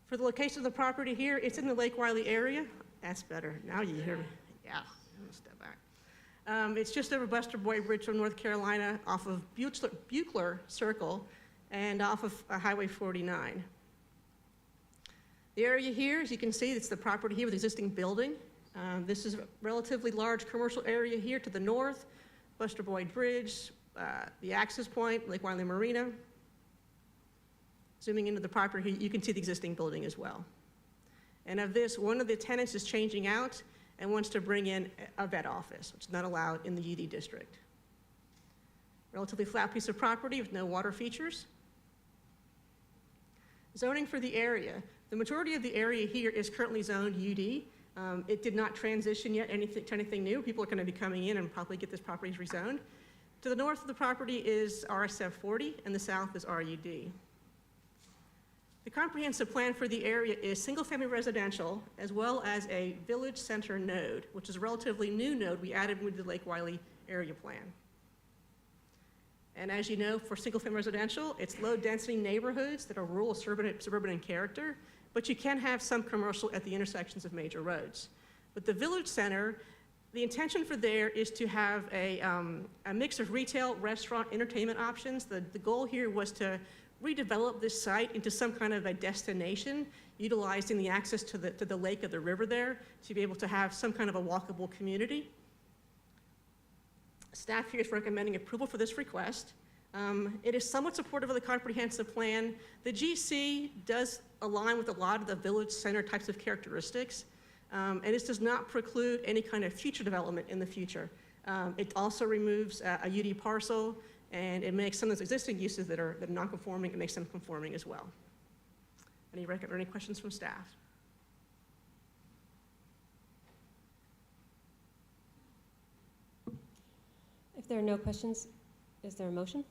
For the location of the property here, it's in the Lake Wylie area. That's better. Now you hear me. Yeah, I'm gonna step back. It's just over Buster Boyd Bridge from North Carolina, off of Buchler Circle, and off of Highway 49. The area here, as you can see, it's the property here with the existing building. This is a relatively large commercial area here to the north, Buster Boyd Bridge, the access point, Lake Wylie Marina. Zooming into the property here, you can see the existing building as well. And of this, one of the tenants is changing out and wants to bring in a vet office, which is not allowed in the UD district. Relatively flat piece of property with no water features. Zoning for the area. The majority of the area here is currently zoned UD. It did not transition yet to anything new. People are going to be coming in and probably get this property rezoned. To the north of the property is RSF 40, and the south is RUD. The comprehensive plan for the area is single-family residential, as well as a village center node, which is a relatively new node we added with the Lake Wylie area plan. And as you know, for single-family residential, it's low-density neighborhoods that are rural, suburban in character, but you can have some commercial at the intersections of major roads. With the village center, the intention for there is to have a mix of retail, restaurant, entertainment options. The goal here was to redevelop this site into some kind of a destination, utilizing the access to the lake or the river there to be able to have some kind of a walkable community. Staff here is recommending approval for this request. It is somewhat supportive of the comprehensive plan. The GC does align with a lot of the village center types of characteristics, and this does not preclude any kind of future development in the future. It also removes a UD parcel, and it makes some of those existing uses that are non-conforming, it makes them conforming as well. Any questions from staff? If there are no questions, is there a motion?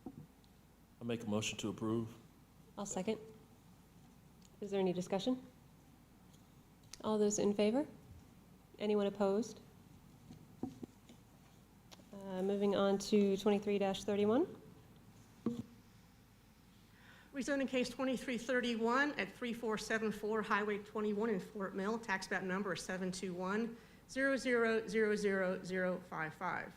I make a motion to approve. I'll second. Is there any discussion? All those in favor? Anyone opposed? Moving on to 23-31. Rezoning case 2331 at 3474 Highway 21 in Fort Mill, tax map number is 721-0000055.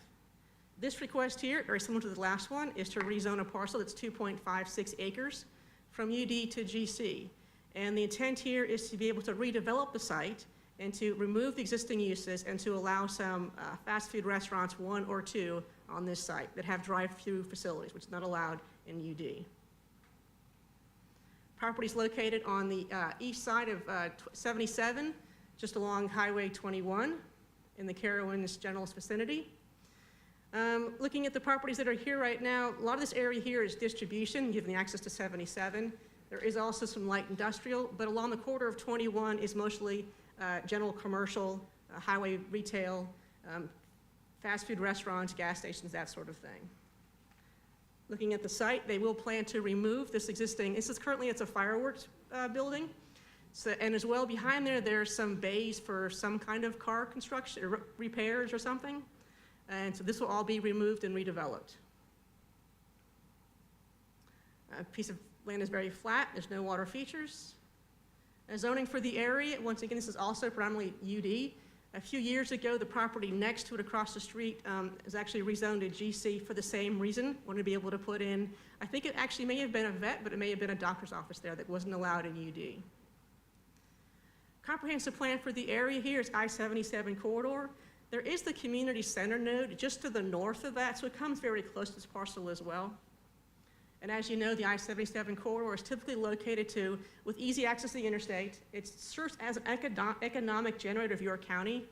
This request here, very similar to the last one, is to rezone a parcel that's 2.56 acres from UD to GC. And the intent here is to be able to redevelop the site and to remove the existing uses and to allow some fast food restaurants, one or two, on this site that have drive-through facilities, which is not allowed in UD. Property is located on the east side of 77, just along Highway 21 in the Carowinds General's vicinity. Looking at the properties that are here right now, a lot of this area here is distribution, giving access to 77. There is also some light industrial, but along the corridor of 21 is mostly general commercial, highway retail, fast food restaurants, gas stations, that sort of thing. Looking at the site, they will plan to remove this existing, it's a fireworks building. So, and as well behind there, there's some bays for some kind of car construction, or repairs or something. And so this will all be removed and redeveloped. A piece of land is very flat, there's no water features. Zoning for the area, once again, this is also predominantly UD. A few years ago, the property next to it across the street is actually rezoned to GC for the same reason. Wanted to be able to put in, I think it actually may have been a vet, but it may have been a doctor's office there that wasn't allowed in UD. Comprehensive plan for the area here is I-77 corridor. There is the community center node just to the north of that, so it comes very close to this parcel as well. And as you know, the I-77 corridor is typically located with easy access to the interstate. It serves as an economic generator of York County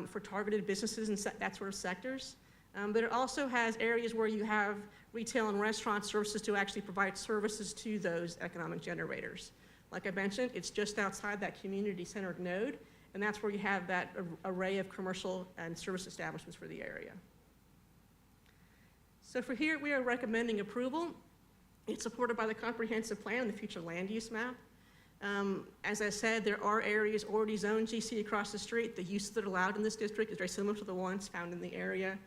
for targeted businesses and that sort of sectors. But it also has areas where you have retail and restaurant services to actually provide services to those economic generators. Like I mentioned, it's just outside that community-centered node, and that's where you have that array of commercial and service establishments for the area. So for here, we are recommending approval. It's supported by the comprehensive plan and the future land use map. As I said, there are areas already zoned GC across the street. The uses that are allowed in this district is very similar to the ones found in the area.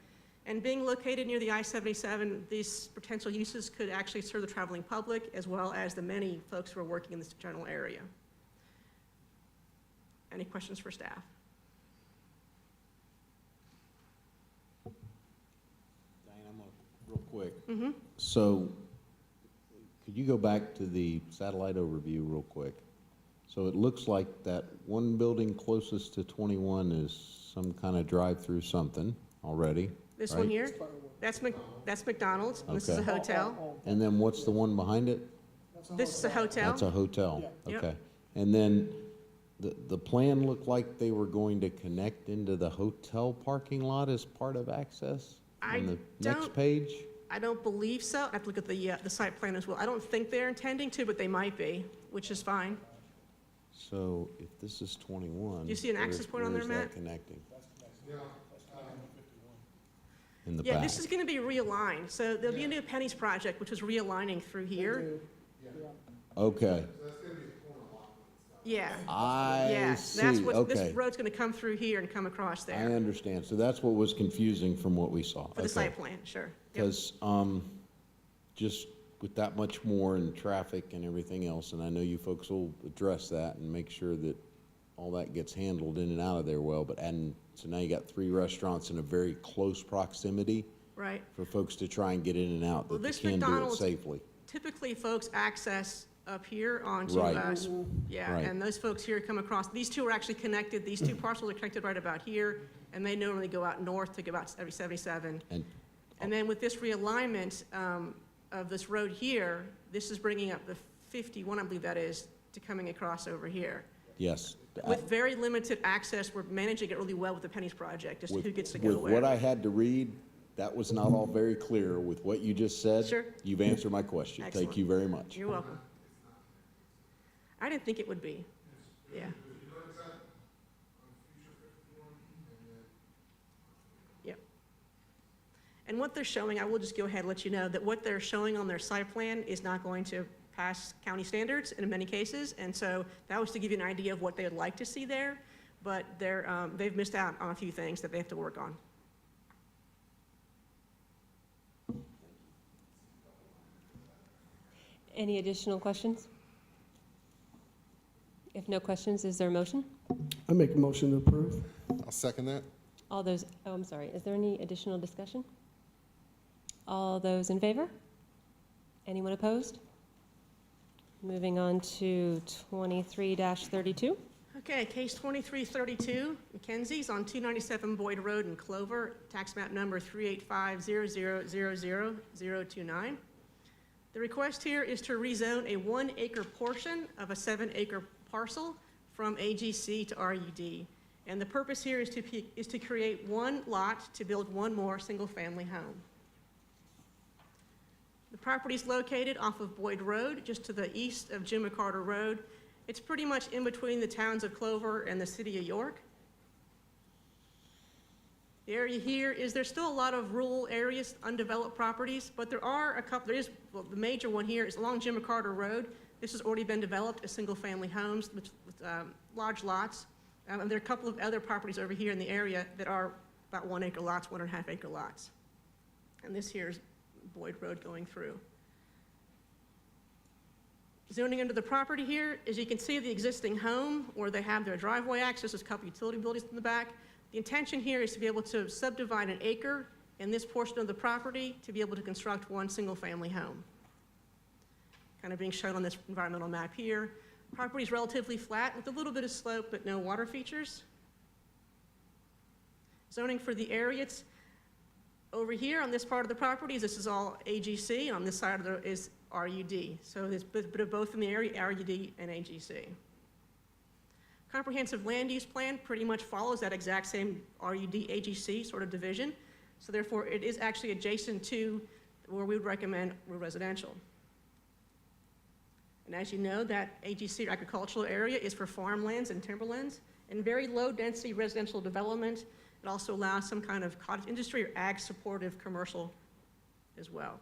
And being located near the I-77, these potential uses could actually serve the traveling public as well as the many folks who are working in this general area. Any questions for staff? Diane, I'm gonna, real quick. Mm-hmm. So, could you go back to the satellite overview real quick? So it looks like that one building closest to 21 is some kind of drive-through something already. This right? one here, that's McDonald's, and this is a Okay. hotel. And then what's the one behind it? This is a hotel. That's a hotel? Yep. Okay. And then the plan looked like they were going to connect into the hotel parking lot as part of access? I On the next don't- page? I don't believe so. I have to look at the site plan as well. I don't think they're intending to, but they might be, which is fine. So if this is 21. Do you see an access point on there, where's that Matt? connecting? In the Yeah, back? this is gonna be realigned. So there'll be a new Penny's project, which is realigning through here. Okay, Yeah. I Yeah, see, that's what, this okay. road's gonna come through here and come across I there understand. So that's what was confusing from what we saw. for the site plan, sure. Yep. Because, just with that much more in traffic and everything else, and I know you folks will address that and make sure that all that gets handled in and out of there well, so now you got 3 restaurants in a very close proximity Right. for folks to try and get in and out, Well, that they this can do it McDonald's- safely. Typically, folks access up here onto, Right. yeah, Right. and those folks here come across. These two are actually connected. These two parcels are connected right about here, and they normally go out north to go out every 77. And And then with this realignment of this road here, this is bringing up the 51, I believe that is, to coming across over here. yes. With very limited access, we're managing it really well with the Penny's project, as to who gets to go With what where. I had to read, that was not all very clear. With what you just said, Sure. you've answered my question. Thank Excellent. you very much. You're welcome. I didn't think it would be, yeah. Yep. And what they're showing, I will just go ahead and let you know that what they're showing on their site plan is not going to pass county standards in many cases, and so that was to give you an idea of what they would like to see there, but they've missed out on a few things that they have to work on. Any additional questions? If no questions, is there a motion? I make a motion to approve. I'll second that. All those, oh, I'm sorry, is there any additional discussion? All those in favor? Anyone opposed? Moving on to 23-32. Okay, case 2332, Mackenzie's on 297 Boyd Road in Clover, tax map number 38500000029. The request here is to rezone a 1-acre portion of a 7-acre parcel from AGC to RUD. And the purpose here is to create one lot to build one more single-family home. The property is located off of Boyd Road, just to the east of Jim McCarter Road. It's pretty much in between the towns of Clover and the city of York. The area here is, there's still a lot of rural areas, undeveloped properties, but there are a couple, well, the major one here is along Jim McCarter Road. This has already been developed as single-family homes with large lots. And there are a couple of other properties over here in the area that are about 1-acre lots, 1.5-acre lots. And this here is Boyd Road going through. Zoning into the property here, as you can see, the existing home where they have their driveway access, there's a couple utility buildings in the back. The intention here is to be able to subdivide an acre in this portion of the property to be able to construct one single-family home. Kind of being shown on this environmental map here. Property is relatively flat with a little bit of slope, but no water features. Zoning for the area, it's over here on this part of the property, this is all AGC, on this side of the is RUD. So there's a bit of both in the area, RUD and AGC. Comprehensive land use plan pretty much follows that exact same RUD, AGC sort of division. So therefore, it is actually adjacent to where we would recommend residential. And as you know, that AGC agricultural area is for farmlands and timberlands and very low density residential development. It also allows some kind of cottage industry or ag supportive commercial as well.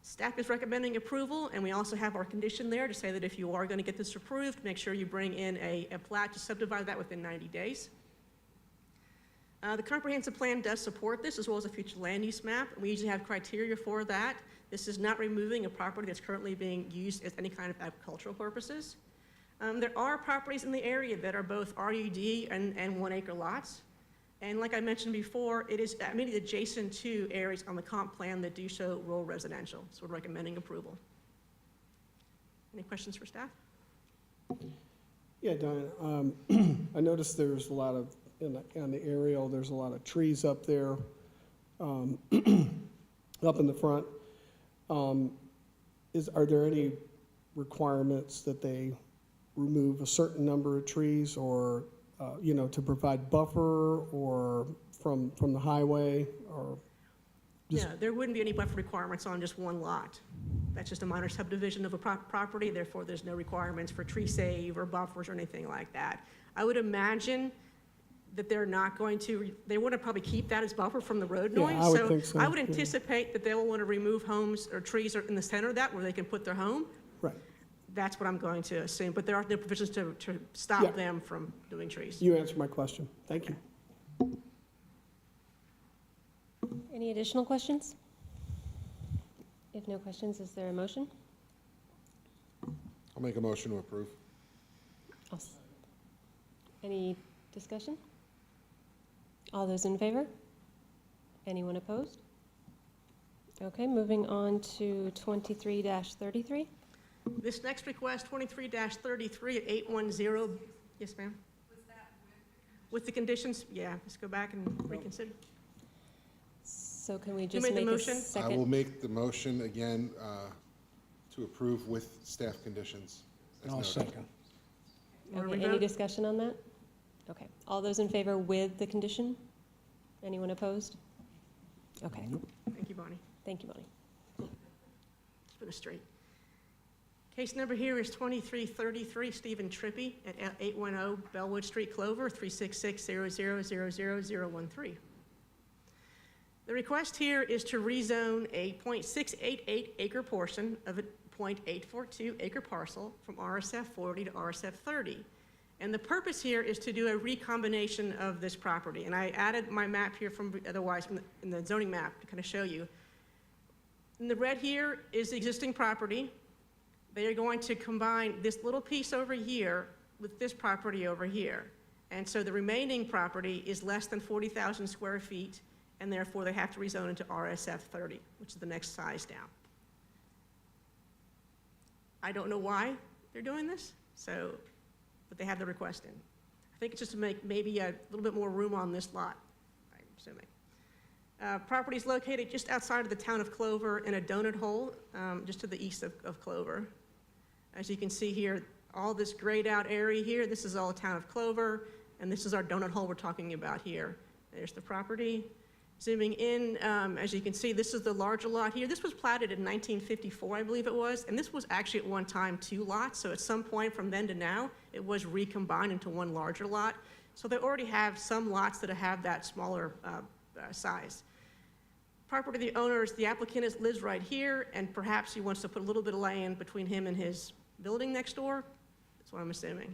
Staff is recommending approval, and we also have our condition there to say that if you are going to get this approved, make sure you bring in a plat to subdivide that within 90 days. The comprehensive plan does support this, as well as a future land use map. We usually have criteria for that. This is not removing a property that's currently being used as any kind of agricultural purposes. There are properties in the area that are both RUD and 1 acre lots. And like I mentioned before, it is immediately adjacent to areas on the comp plan that do show rural residential. So we're recommending approval. Any questions for staff? Yeah, Diane, I noticed there's a lot of, on the aerial, there's a lot of trees up there, up in the front. Are there any requirements that they remove a certain number of trees or, to provide buffer or from the highway or? Just- No, there wouldn't be any buffer requirements on just one lot. That's just a minor subdivision of a property, therefore there's no requirements for tree save or buffers or anything like that. I would imagine that they're not going to, they want to probably keep that as buffer from the road Yeah, noise. I would think so, I would yeah. anticipate that they will want to remove homes or trees in the center of that where they can put their home. Right. That's what I'm going to assume, but there are no provisions to Yeah. stop them from doing trees. You answered my question. Thank you. Any additional questions? If no questions, is there a motion? I'll make a motion to approve. Any discussion? All those in favor? Anyone opposed? Okay, moving on to 23-33. This next request, 23-33 at 810, yes, ma'am? With the conditions, yeah, let's go back and reconsider. So can we Who just made the make a motion? I will second? make the motion again to approve with staff conditions. as I'll noted. second. Wanna Okay, any revote? discussion on that? Okay, all those in favor with the condition? Anyone opposed? Okay, Thank you, Bonnie. thank you, Bonnie. Let's put it straight. Case number here is 2333 Stephen Trippy at 810 Bellwood Street, Clover, 36600000013. The request here is to rezone a .688 acre portion of a .842 acre parcel from RSF 40 to RSF 30. And the purpose here is to do a recombination of this property. And I added my map here from in the zoning map to kind of show you. In the red here is the existing property. They are going to combine this little piece over here with this property over here. And so the remaining property is less than 40,000 square feet, and therefore they have to rezone into RSF 30, which is the next size down. I don't know why they're doing this, but they have the request in. I think it's just to make maybe a little bit more room on this lot, I'm assuming. Property is located just outside of the town of Clover in a donut hole, just to the east of Clover. As you can see here, all this grayed out area here, this is all town of Clover, and this is our donut hole we're talking about here. There's the property. Zooming in, as you can see, this is the larger lot here. This was platted in 1954, I believe it was, and this was actually at one time 2 lots, so at some point from then to now, it was recombined into one larger lot. So they already have some lots that have that smaller size. Property of the owners, the applicant lives right here, and perhaps he wants to put a little bit of land between him and his building next door. That's what I'm assuming.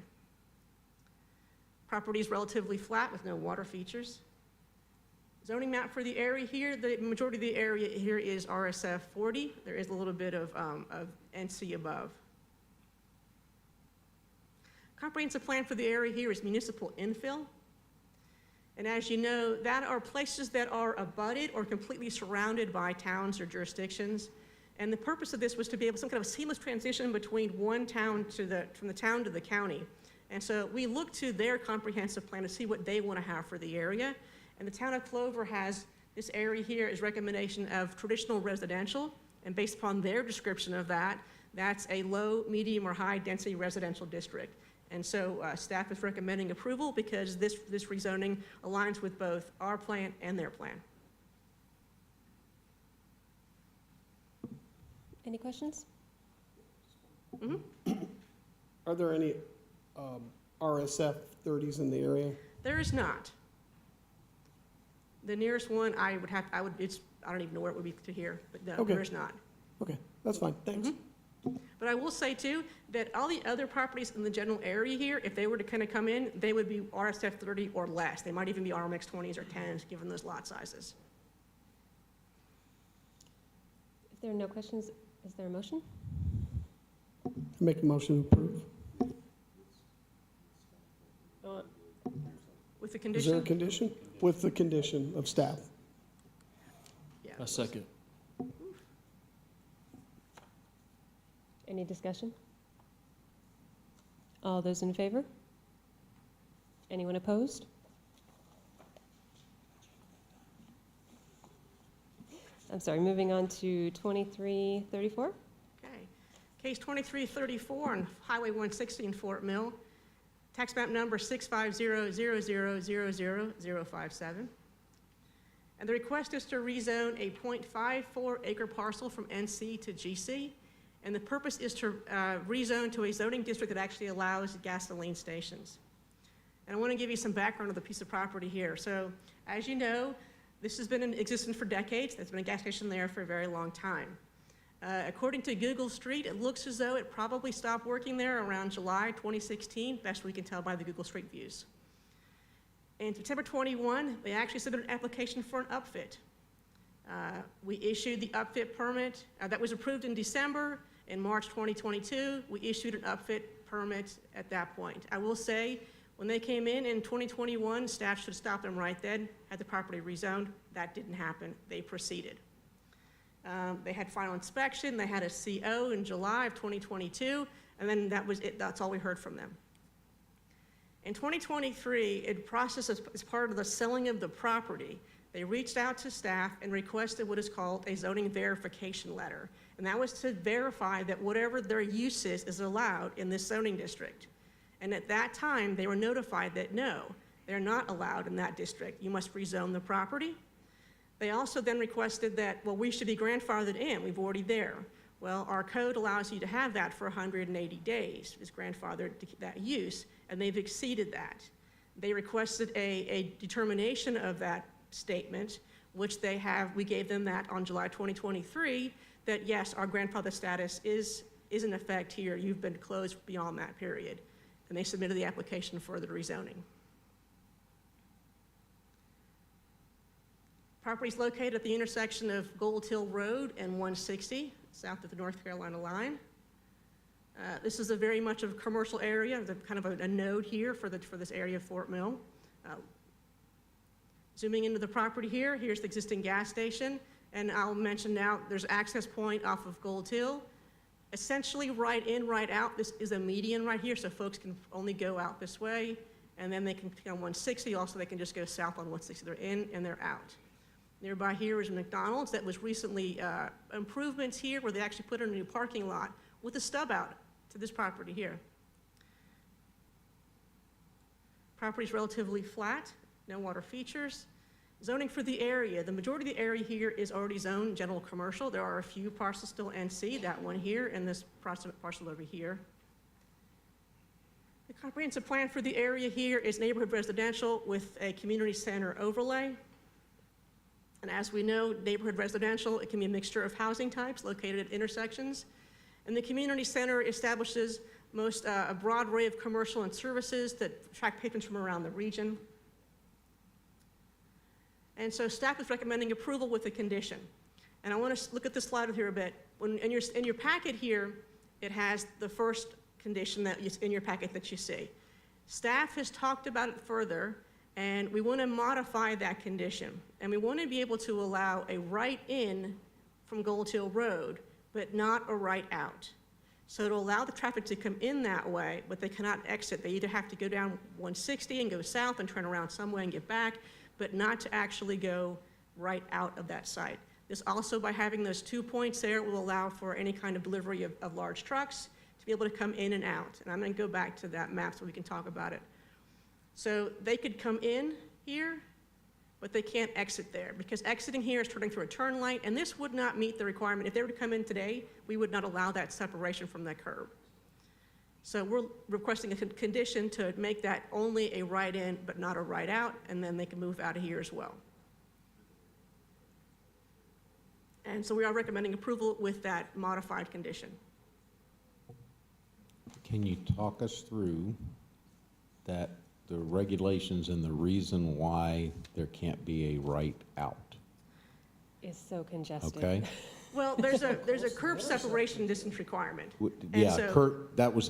Property is relatively flat with no water features. Zoning map for the area here, the majority of the area here is RSF 40. There is a little bit of NC above. Comprehensive plan for the area here is municipal infill. And as you know, that are places that are abutted or completely surrounded by towns or jurisdictions. And the purpose of this was to be able some kind of a seamless transition between one town from the town to the county. And so we look to their comprehensive plan to see what they want to have for the area. And the town of Clover has this area here is recommendation of traditional residential. And based upon their description of that, that's a low, medium, or high density residential district. And so staff is recommending approval because this rezoning aligns with both our plan and their plan. Any questions? Are there any RSF 30s in the area? There is not. The nearest one I don't even know where it would be to here, but no, Okay. there is not. Okay, that's fine. Thanks. But I will say too, that all the other properties in the general area here, if they were to kind of come in, they would be RSF 30 or less. They might even be RMX 20s or 10s, given those lot sizes. If there are no questions, is there a motion? Make a motion to approve. With the Is there a condition? condition? With the condition of staff. Yeah. A second. Any discussion? All those in favor? Anyone opposed? I'm sorry, moving on to 2334. Okay. Case 2334 on Highway 160 in Fort Mill. Tax map number 65000000057. And the request is to rezone a .54 acre parcel from NC to GC. And the purpose is to rezone to a zoning district that actually allows gasoline stations. And I want to give you some background of the piece of property here. So, as you know, this has been in existence for decades. There's been a gas station there for a very long time. According to Google Street, it looks as though it probably stopped working there around July 2016, best we can tell by the Google Street views. In September 21, they actually submitted an application for an upfit. We issued the upfit permit that was approved in December. In March 2022, we issued an upfit permit at that point. I will say, when they came in 2021, staff should have stopped them right then, had the property rezoned. That didn't happen. They proceeded. They had final inspection. They had a CO in July of 2022, and then that was it. That's all we heard from them. In 2023, in process as part of the selling of the property, they reached out to staff and requested what is called a zoning verification letter. And that was to verify that whatever their use is allowed in this zoning district. And at that time, they were notified that no, they're not allowed in that district. You must rezone the property. They also then requested that, well, we should be grandfathered in. We've already there. Well, our code allows you to have that for 180 days, is grandfathered to that use, and they've exceeded that. They requested a determination of that statement, which they have. We gave them that on July 2023, that yes, our grandfather status is in effect here. You've been closed beyond that period. And they submitted the application for the rezoning. Property is located at the intersection of Gold Hill Road and 160, south of the North Carolina line. This is a very much of a commercial area, kind of a node here for this area of Fort Mill. Zooming into the property here, here's the existing gas station, and I'll mention now there's access point off of Gold Hill. Essentially right in, right out, this is a median right here, so folks can only go out this way, and then they can on 160, also they can just go south on 160. They're in and they're out. Nearby here is McDonald's that was recently improvements here where they actually put in a new parking lot with a stub out to this property here. Property is relatively flat, no water features. Zoning for the area, the majority of the area here is already zoned general commercial. There are a few parcels still NC, that one here and this parcel over here. The comprehensive plan for the area here is neighborhood residential with a community center overlay. And as we know, neighborhood residential, it can be a mixture of housing types located at intersections. And the community center establishes a broad array of commercial and services that attract patrons from around the region. And so staff is recommending approval with a condition. And I want to look at this slide here a bit. In your packet here, it has the first condition that is in your packet that you see. Staff has talked about it further, and we want to modify that condition. And we want to be able to allow a right in from Gold Hill Road, but not a right out. So to allow the traffic to come in that way, but they cannot exit. They either have to go down 160 and go south and turn around some way and get back, but not to actually go right out of that site. This also, by having those 2 points there, will allow for any kind of delivery of large trucks to be able to come in and out. And I'm going to go back to that map so we can talk about it. So they could come in here, but they can't exit there, because exiting here is turning through a turn light, and this would not meet the requirement. If they were to come in today, we would not allow that separation from that curb. So we're requesting a condition to make that only a right in, but not a right out, and then they can move out of here as well. And so we are recommending approval with that modified condition. Can you talk us through that, the regulations and the reason why there can't be a right out? It's so congested. Okay? Well, there's a curb separation distance requirement. And Yeah, so-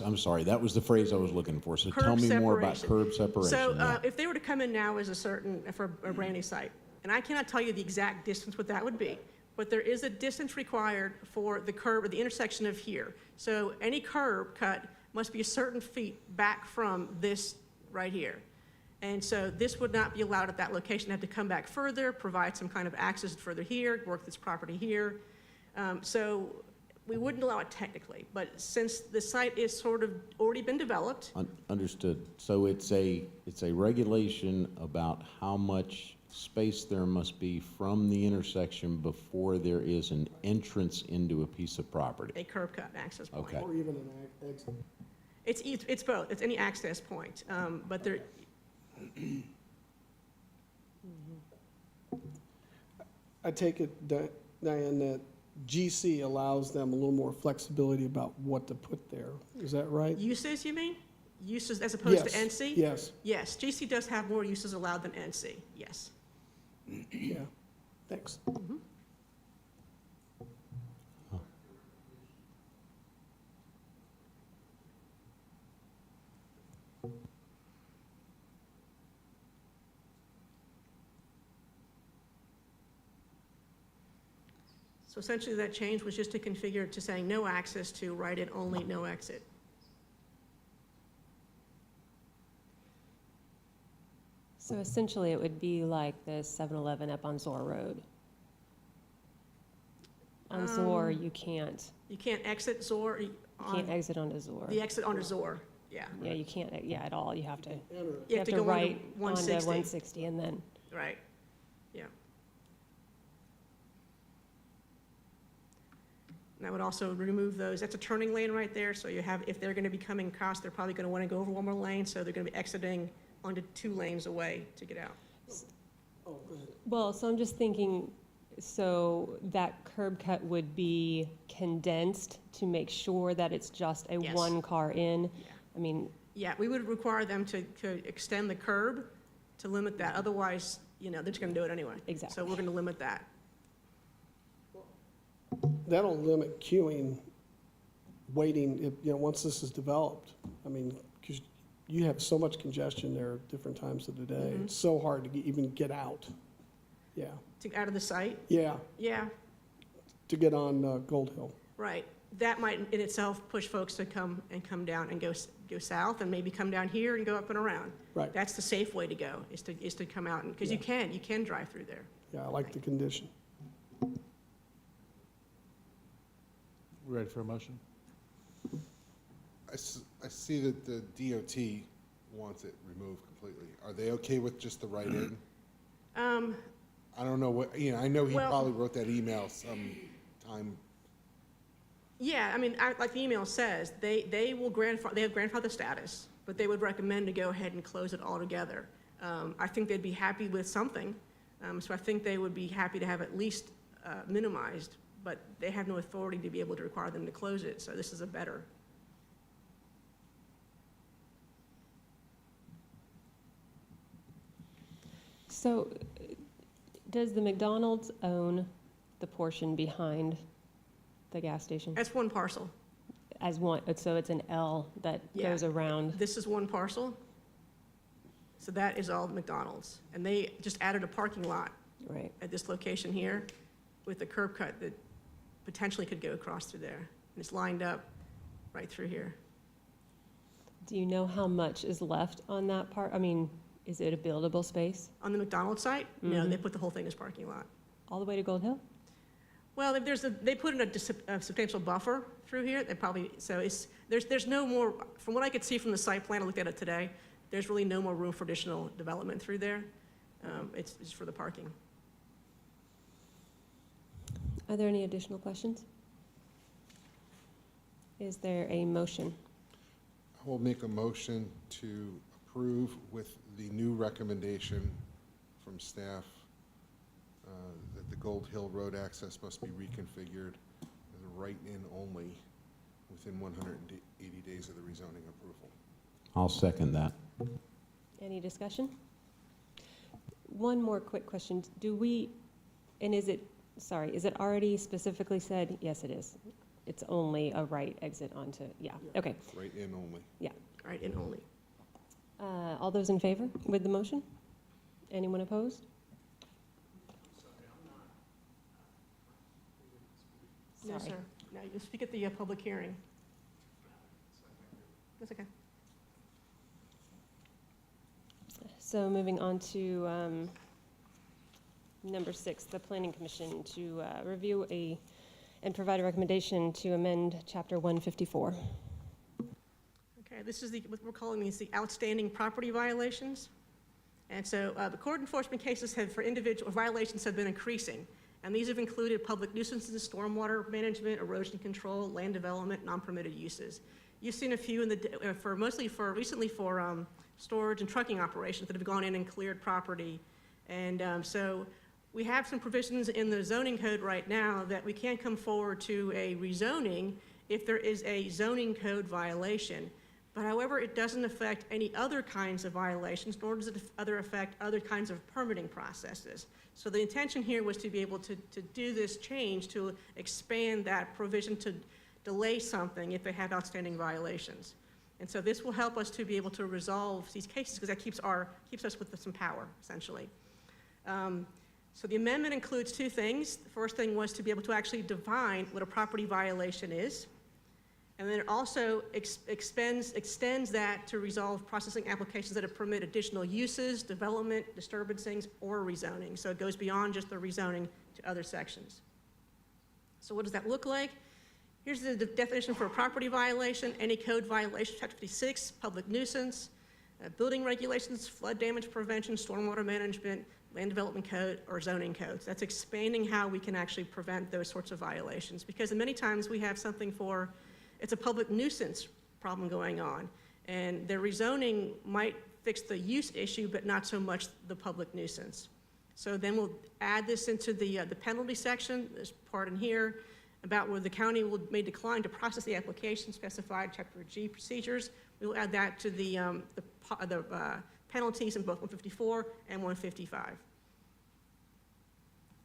I'm sorry, that was the phrase I was looking for. So tell Curb me more about separation. curb separation. So yeah. if they were to come in now as for a brand new site, and I cannot tell you the exact distance what that would be, but there is a distance required for the curb or the intersection of here. So any curb cut must be a certain feet back from this right here. And so this would not be allowed at that location. They have to come back further, provide some kind of access further here, work this property here. So we wouldn't allow it technically, but since the site is sort of already been developed, Understood. So it's a regulation about how much space there must be from the intersection before there is an entrance into a piece of property. a curb cut access point. Okay. Or even an exit. It's both, it's any access point, but there, I take it, Diane, that GC allows them a little more flexibility about what to put there. Is that right? uses, you mean? Uses as opposed to Yes, NC? Yes, Yes, GC does have more uses allowed than NC, yes. yeah. Thanks. So essentially that change was just to configure to saying no access to right in only, no exit. So essentially, it would be like the 7-Eleven up on Zor Road. On Zor, you can't You can't exit Zor on, exit onto Zor. the exit onto Zor, yeah. Yeah, you can't, at all. You have to, You have to go right onto onto 160, 160 and then, right, yeah. And I would also remove those, that's a turning lane right there, so you have, if they're gonna be coming across, they're probably gonna wanna go over one more lane, so they're gonna be exiting onto 2 lanes away to get out. Oh, go ahead. well, so I'm just thinking, so that curb cut would be condensed to make sure that it's just a Yes. one-car in? Yeah. I mean, Yeah, we would require them to extend the curb to limit that, otherwise, you know, they're just gonna do it anyway. Exactly. So we're gonna limit that. That'll limit queuing, waiting, if, you know, once this is developed. I mean, because you have so much congestion there at different times of the day. Mhm. It's so hard to even get out. Yeah, To out of the site, yeah, yeah, to get on Gold Hill. right. That might in itself push folks to come down and go south and maybe come down here and go up and around. Right, That's the safe way to go, is to come out and, because you can drive through there. yeah, I like the condition. Ready for a motion? I see that the DOT wants it removed completely. Are they okay with just the right in? I don't know what, you know, I know he Well- probably wrote that email sometime. Yeah, I mean, like the email says, they will they have grandfather status, but they would recommend to go ahead and close it altogether. I think they'd be happy with something, so I think they would be happy to have at least minimized, but they have no authority to be able to require them to close it, so this is a better. so does the McDonald's own the portion behind the gas station That's one parcel. as one, so it's an L that Yeah. goes around? This is one parcel, so that is all McDonald's. And they just added a parking lot Right. at this location here with a curb cut that potentially could go across through there. And it's lined up right through here. Do you know how much is left on that part? I mean, is it a buildable space On the McDonald's site, no, they put the whole thing as parking lot. all the way to Gold Hill? Well, if they put in a substantial buffer through here, they probably, so there's no more, from what I could see from the site plan, I looked at it today, there's really no more room for additional development through there. It's just for the parking. Are there any additional questions? Is there a motion? I will make a motion to approve with the new recommendation from staff that the Gold Hill Road access must be reconfigured as a right-in only within 180 days of the rezoning approval. I'll second that. Any discussion? One more quick question. Do we, and is it already specifically said? Yes, it is. It's only a right exit onto, yeah, okay. Right in only. Right, and only. All those in favor with the motion? Anyone opposed? No, Sorry. sir. No, you speak at the public hearing. That's okay. So moving on to number 6, the Planning Commission to review and provide a recommendation to amend Chapter 154. Okay, this is what we're calling these the outstanding property violations. And so the court enforcement cases for individual violations have been increasing. And these have included public nuisances, stormwater management, erosion control, land development, non-permitted uses. You've seen a few recently for storage and trucking operations that have gone in and cleared property. And so we have some provisions in the zoning code right now that we can't come forward to a rezoning if there is a zoning code violation. But however, it doesn't affect any other kinds of violations, nor does it affect other kinds of permitting processes. So the intention here was to be able to do this change to expand that provision to delay something if they have outstanding violations. And so this will help us to be able to resolve these cases because that keeps us with some power, essentially. So the amendment includes 2 things. The first thing was to be able to actually define what a property violation is. And then it also extends that to resolve processing applications that have permit additional uses, development, disturbancing, or rezoning. So it goes beyond just the rezoning to other sections. So what does that look like? Here's the definition for a property violation: any code violation, Chapter 56, public nuisance, building regulations, flood damage prevention, stormwater management, land development code, or zoning codes. That's expanding how we can actually prevent those sorts of violations. Because many times we have something it's a public nuisance problem going on, and the rezoning might fix the use issue, but not so much the public nuisance. So then we'll add this into the penalty section. There's part in here about where the county may decline to process the application specified Chapter G procedures. We'll add that to the penalties in both 154 and 155.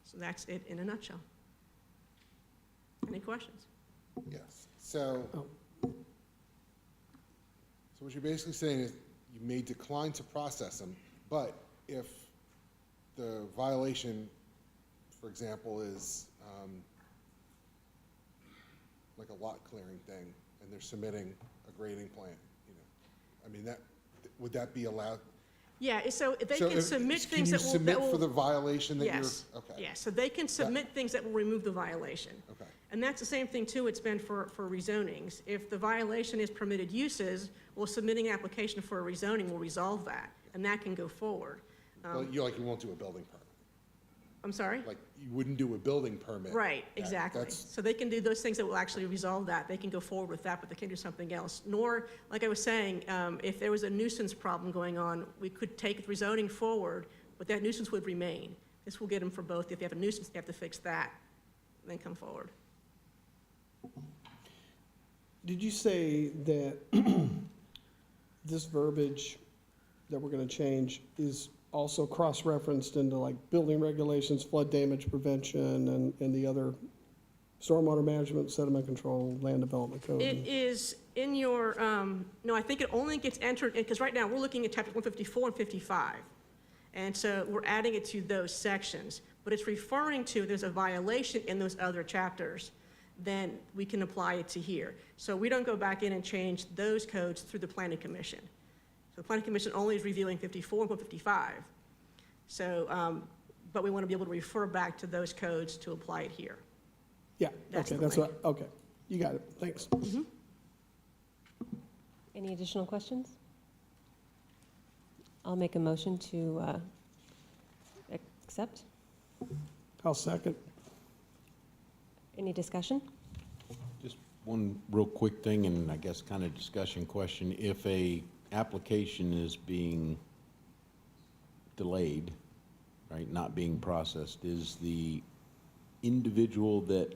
So that's it in a nutshell. Any questions? Yes. So what you're basically saying is you may decline to process them, but if the violation, for example, is like a lot clearing thing, and they're submitting a grading plan, I mean, would that be allowed? Yeah, so they can submit things that will. Can you submit for the violation that you're? Yes. Okay. Yes, so they can submit things that will remove the violation. Okay. And that's the same thing too, it's been for rezonings. If the violation is permitted uses, well, submitting an application for a rezoning will resolve that, and that can go forward. Well, you won't do a building permit. I'm sorry? Like, you wouldn't do a building permit. Right, exactly. That's- So they can do those things that will actually resolve that. They can go forward with that, but they can't do something else. Nor, like I was saying, if there was a nuisance problem going on, we could take rezoning forward, but that nuisance would remain. This will get them for both. If you have a nuisance, you have to fix that, then come forward. Did you say that this verbiage that we're gonna change is also cross-referenced into like building regulations, flood damage prevention, and the other stormwater management, sediment control, land development code? It is in your, no, I think it only gets entered, because right now we're looking at Chapter 154 and 55. And so we're adding it to those sections. But it's referring to there's a violation in those other chapters, then we can apply it to here. So we don't go back in and change those codes through the Planning Commission. So the Planning Commission only is reviewing 54 and 155. So, but we want to be able to refer back to those codes to apply it here. Yeah, That's okay, the that's link. what, okay, you got it, thanks. Any additional questions? I'll make a motion to accept. I'll second. Any discussion? Just one real quick thing, and I guess kind of discussion question. If a application is being delayed, right, not being processed, is the individual that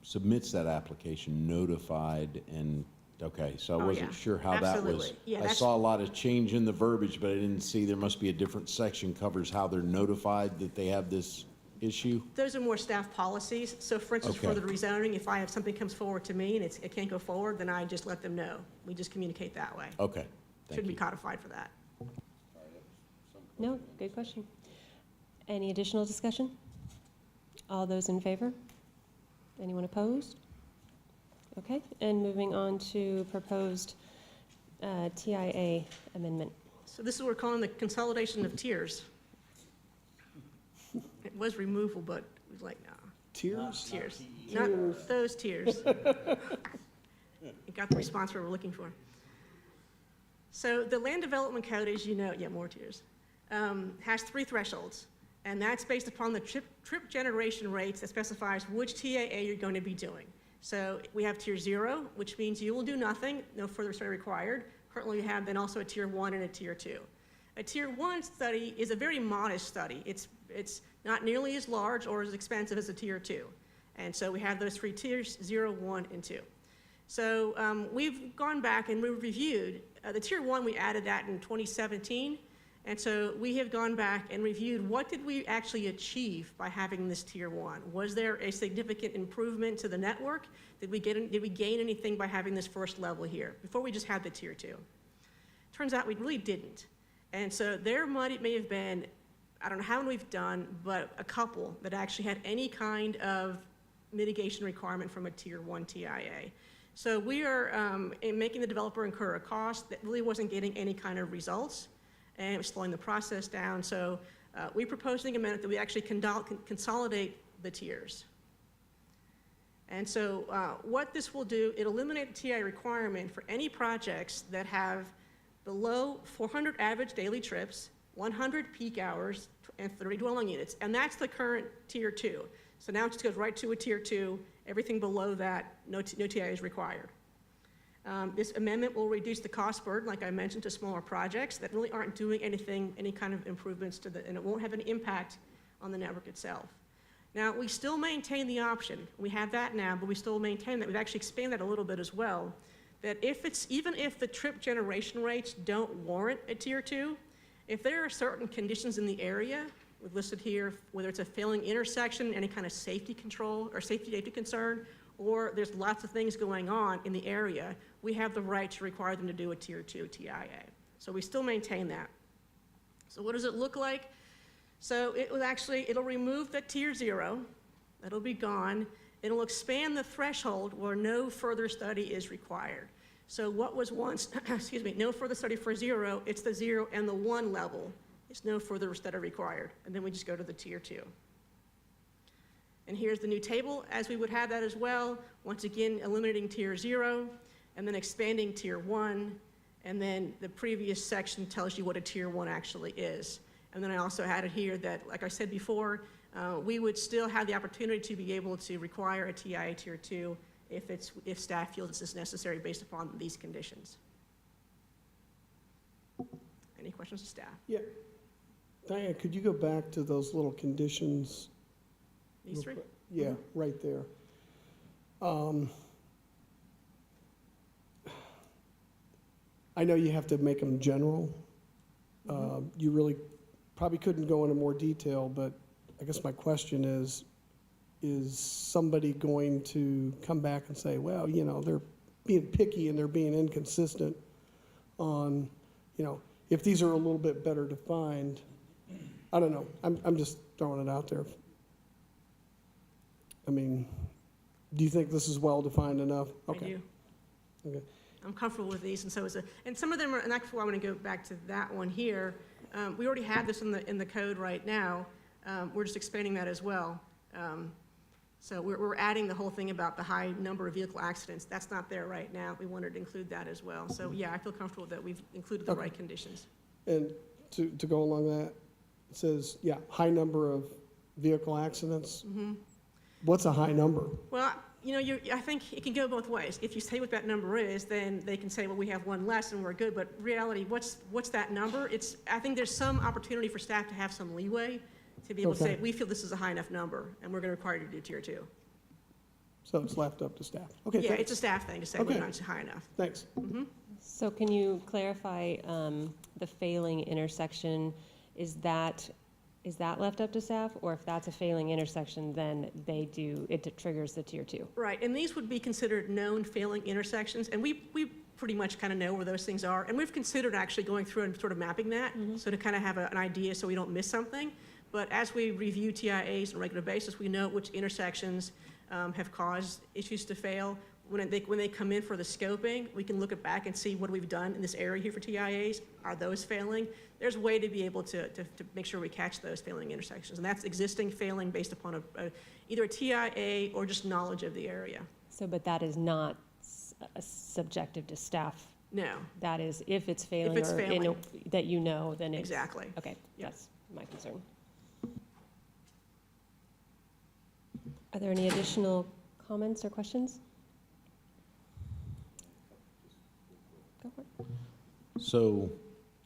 submits that application notified and, okay, so I Oh, wasn't yeah. sure how that was. Absolutely. Yeah, I that's- saw a lot of change in the verbiage, but I didn't see, there must be a different section covers how they're notified that they have this issue? Those are more staff policies. So for instance, for Okay. the rezoning, if I have something comes forward to me and it can't go forward, then I just let them know. We just communicate that way. Okay, thank Shouldn't be you. codified for that. No, good question. Any additional discussion? All those in favor? Anyone opposed? Okay, and moving on to proposed TIA amendment. So this is what we're calling the consolidation of tiers. It was removal, but it was like, no, Tiers? tiers. Not those tiers. It got the response we were looking for. So the land development code, as you know, yeah, more tiers, has 3 thresholds. And that's based upon the trip generation rates that specifies which TAA you're going to be doing. So we have tier 0, which means you will do nothing, no further study required. Currently, we have then also a tier 1 and a tier 2. A tier 1 study is a very modest study. It's not nearly as large or as expensive as a tier 2. And so we have those 3 tiers, 0, 1, and 2. So we've gone back and we reviewed. The tier 1, we added that in 2017. And so we have gone back and reviewed what did we actually achieve by having this tier 1? Was there a significant improvement to the network? Did we gain anything by having this first level here before we just had the tier 2? Turns out we really didn't. And so there may have been, I don't know how many we've done, but a couple that actually had any kind of mitigation requirement from a tier 1 TIA. So we are making the developer incur a cost that really wasn't getting any kind of results, and it was slowing the process down. So we proposed an amendment that we actually consolidate the tiers. And so what this will do, it eliminate the TI requirement for any projects that have below 400 average daily trips, 100 peak hours, and 30 dwelling units. And that's the current tier 2. So now it just goes right to a tier 2. Everything below that, no TI is required. This amendment will reduce the cost burden, like I mentioned, to smaller projects that really aren't doing any kind of improvements to and it won't have any impact on the network itself. Now, we still maintain the option. We have that now, but we still maintain that. We've actually expanded that a little bit as well, that even if the trip generation rates don't warrant a tier 2, if there are certain conditions in the area, we've listed here, whether it's a failing intersection, any kind of safety control or safety concern, or there's lots of things going on in the area, we have the right to require them to do a tier 2 TIA. So we still maintain that. So what does it look like? So it'll remove the tier 0, that'll be gone. It'll expand the threshold where no further study is required. So what was once, no further study for 0, it's the 0 and the 1 level. It's no further study required. And then we just go to the tier 2. And here's the new table, as we would have that as well. Once again, eliminating tier 0, and then expanding tier 1, and then the previous section tells you what a tier 1 actually is. And then I also added here that, like I said before, we would still have the opportunity to be able to require a TIA tier 2 if staff feels this is necessary based upon these conditions. Any questions of staff? Yeah. Diane, could you go back to those little conditions? These 3? Yeah, right there. I know you have to make them general. You really probably couldn't go into more detail, but I guess my question is somebody going to come back and say, well, you know, they're being picky and they're being inconsistent on, you know, if these are a little bit better defined? I don't know. I'm just throwing it out there. I mean, do you think this is well-defined enough? Okay. I do. Okay. I'm comfortable with these, and so and some of them are, and that's why I want to go back to that one here. We already have this in the code right now. We're just expanding that as well. So we're adding the whole thing about the high number of vehicle accidents. That's not there right now. We wanted to include that as well. So yeah, I feel comfortable that we've included the Okay. right conditions. And to go along that, it says, yeah, high number of vehicle accidents. What's a high number? Well, you know, I think it can go both ways. If you say what that number is, then they can say, well, we have one less and we're good. But reality, what's that number? I think there's some opportunity for staff to have some leeway to be able to say, Okay. we feel this is a high enough number, and we're going to require you to do tier 2. So it's left up to staff. Okay, Yeah, thanks. it's a staff thing to say Okay. we're not high enough. Thanks. So can you clarify the failing intersection? Is that left up to staff? Or if that's a failing intersection, then it triggers the tier 2? Right, and these would be considered known failing intersections, and we pretty much kind of know where those things are. And we've considered actually going through and sort of mapping that, so to kind of have an idea so we don't miss something. But as we review TIAs on a regular basis, we know which intersections have caused issues to fail. When they come in for the scoping, we can look it back and see what we've done in this area here for TIAs. Are those failing? There's a way to be able to make sure we catch those failing intersections. And that's existing failing based upon either a TIA or just knowledge of the area. So, but that is not subjective to staff. No, That is, if it's failing it's or failing. that you know, then it's. exactly. Okay, Yep. that's my concern. Are there any additional comments or questions? Go for it. So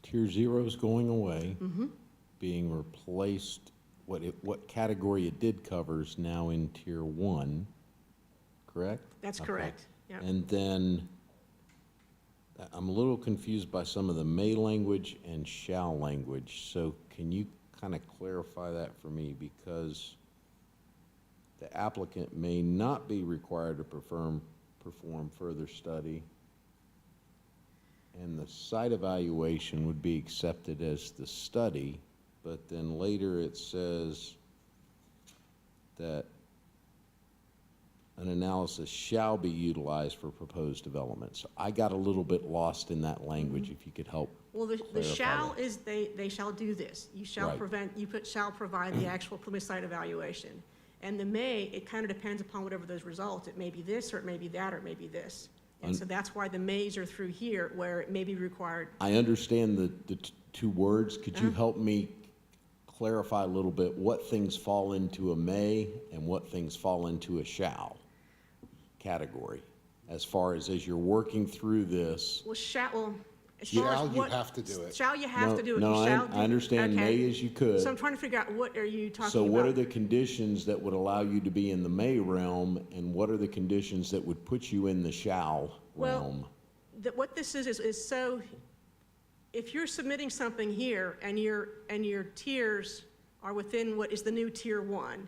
tier 0 is going away, Mm-hmm. being replaced, what category it did cover is now in tier 1, correct? That's Okay. correct. Yeah. And then, I'm a little confused by some of the may language and shall language, so can you kind of clarify that for me? Because the applicant may not be required to perform further study, and the site evaluation would be accepted as the study, but then later it says that an analysis shall be utilized for proposed development. So I got a little bit lost in that language, if you could help. Well, the clarify shall that. is they shall do this. You shall Right. shall provide the actual preliminary site evaluation. And the may, it kind of depends upon whatever those results. It may be this, or it may be that, or it may be this. And so that's why the mays are through here, where it may be required. I understand the two words. Could you Uh-huh. help me clarify a little bit what things fall into a may and what things fall into a shall category? As far as you're working through this. Well, as far as Shall you what- have to do it? Shall you have to do it? No, You shall do- I understand okay. may as you could. So I'm trying to figure out, what are you talking about? So what are the conditions that would allow you to be in the may realm, and what are the conditions that would put you in the shall Well, realm? What this is so, if you're submitting something here and your tiers are within what is the new tier 1,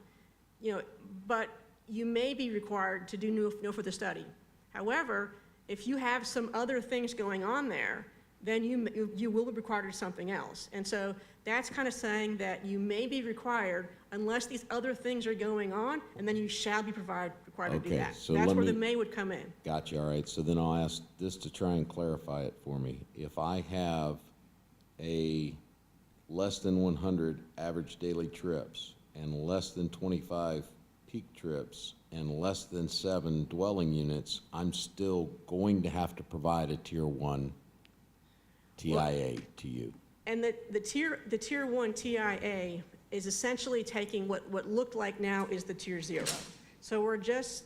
but you may be required to do no further study. However, if you have some other things going on there, then you will be required to do something else. And so that's kind of saying that you may be required unless these other things are going on, and then you shall be required to do Okay, that. so That's let where the me- may would come in. Gotcha, all right, so then I'll ask this to try and clarify it for me. If I have a less than 100 average daily trips and less than 25 peak trips and less than 7 dwelling units, I'm still going to have to provide a tier 1 TIA to you. And the tier 1 TIA is essentially taking what looked like now is the tier 0. So we're just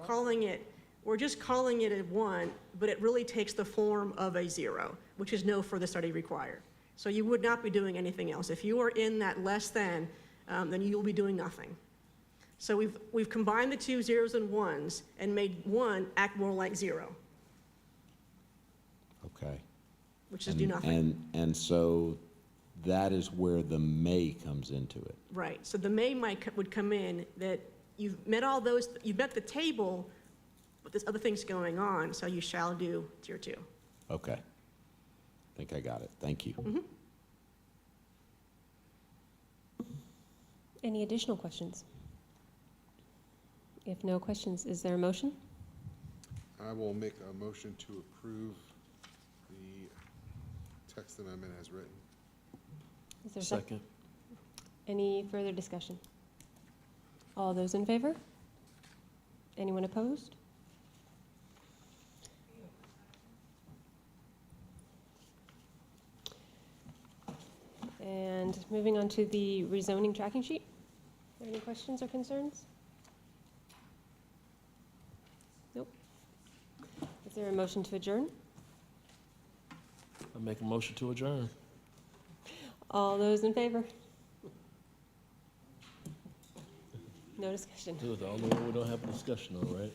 calling it a 1, but it really takes the form of a 0, which is no further study required. So you would not be doing anything else. If you are in that less than, then you will be doing nothing. So we've combined the two zeros and ones and made 1 act more like 0, Okay. which is do nothing. And so that is where the may comes into it. Right, so the may would come in that you've met all those, you've met the table, but there's other things going on, so you shall do tier 2. Okay. I think I got it. Thank you. Any additional questions? If no questions, is there a motion? I will make a motion to approve the text amendment as written. Is there a second? Any further discussion? All those in favor? Anyone opposed? And moving on to the rezoning tracking sheet. Any questions or concerns? Nope. Is there a motion to adjourn? I make a motion to adjourn. No discussion. This is the only one we don't have a discussion on, right?